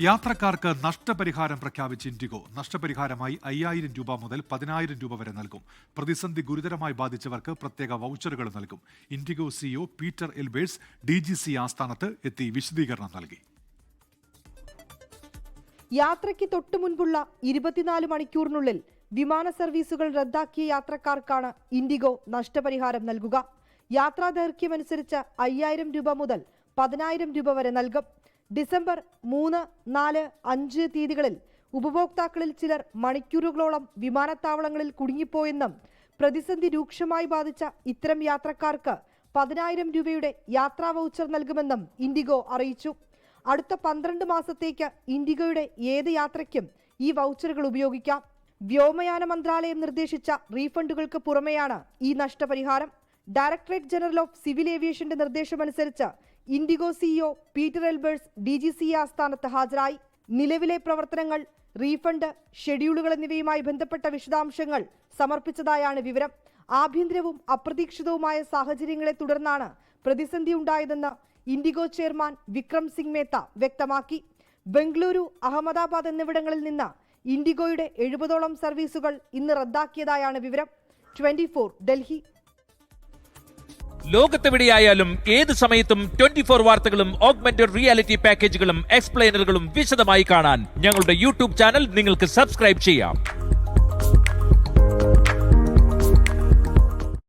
യാത്രക്കാർക്ക് നഷ്ടപരിഹാരം പ്രഖ്യാപിച്ച് ഇൻഡിഗോ. നഷ്ടപരിഹാരമായി 5000 രൂപ മുതൽ 10000 രൂപ വരെ നൽകും. പ്രതിസന്ധി ഗുരുതരമായി ബാധിച്ചവർക്ക് പ്രത്യേക വൗച്ചറുകൾ നൽകും. IndiGo CEO Peter Elbers DGC ആസ്ഥാനത്ത് എത്തി വിശദീകരണം നൽകി. യാത്രയ്ക്ക് തൊട്ടു മുൻപുള്ള 24 മണിക്കൂറിനുള്ളിൽ വിമാന സർവീസുകൾ റദ്ദാക്കിയ യാത്രക്കാർക്കാണ് ഇൻഡിഗോ നഷ്ടപരിഹാരം നൽകുക. യാത്രാ ദൈർഘ്യമനുസരിച്ച് 5000 രൂപ മുതൽ 10000 രൂപ വരെ നൽകും. ഡിസംബർ 3, 4, 5 തീയതികളിൽ ഉപഭോക്താക്കളിൽ ചിലർ മണിക്കൂറുകളോളം വിമാനത്താവളങ്ങളിൽ കുടുങ്ങിപ്പോയെന്നും പ്രതിസന്ധി രൂക്ഷമായി ബാധിച്ച ഇത്തരം യാത്രക്കാർക്ക് 10000 രൂപയുടെ യാത്രാ വൗച്ചർ നൽകുമെന്നും ഇൻഡിഗോ അറിയിച്ചു. അടുത്ത 12 മാസത്തേക്ക് ഇൻഡിഗോയുടെ ഏത് യാത്രയ്ക്കും ഈ വൗച്ചറുകൾ ഉപയോഗിക്കാം. വ്യോമയാന മന്ത്രാലയം നിർദ്ദേശിച്ച റീഫണ്ടുകൾക്ക് പുറമെയാണ് ഈ നഷ്ടപരിഹാരം. ഡയറക്ടറേറ്റ് ജനറൽ ഓഫ് സിവിൽ ഏവിയേഷന്റെ നിർദ്ദേശമനുസരിച്ച് IndiGo CEO Peter Elbers DGC ആസ്ഥാനത്ത് ഹാജരായി. നിലവിലെ പ്രവർത്തനങ്ങൾ, റീഫണ്ട്, ഷെഡ്യൂളുകൾ എന്നിവയുമായി ബന്ധപ്പെട്ട വിശദാംശങ്ങൾ സമർപ്പിച്ചതായാണ് വിവരം. ആഭ്യന്തരവും അപ്രതീക്ഷിതവുമായ സാഹചര്യങ്ങളെ തുടർന്നാണ് പ്രതിസന്ധി ഉണ്ടായതെന്ന് ഇൻഡിഗോ ചെയർമാൻ വിക്രം സിംഗ് മേത്ത വ്യക്തമാക്കി. ബംഗളൂരു, അഹമ്മദാബാദ് എന്നിവിടങ്ങളിൽ നിന്ന് ഇൻഡിഗോയുടെ 70ഓളം സർവീസുകൾ ഇന്ന് റദ്ദാക്കിയതായാണ് വിവരം. 24 ഡൽഹി. ലോകത്തെവിടെയായാലും ഏത് സമയത്തും 24 വാർത്തകളും ഓഗ്മെന്റഡ് റിയാലിറ്റി പാക്കേജുകളും എക്സ്പ്ലെയിനറുകളും വിശദമായി കാണാൻ ഞങ്ങളുടെ യൂട്യൂബ് ചാനൽ നിങ്ങൾക്ക് സബ്സ്ക്രൈബ് ചെയ്യാം.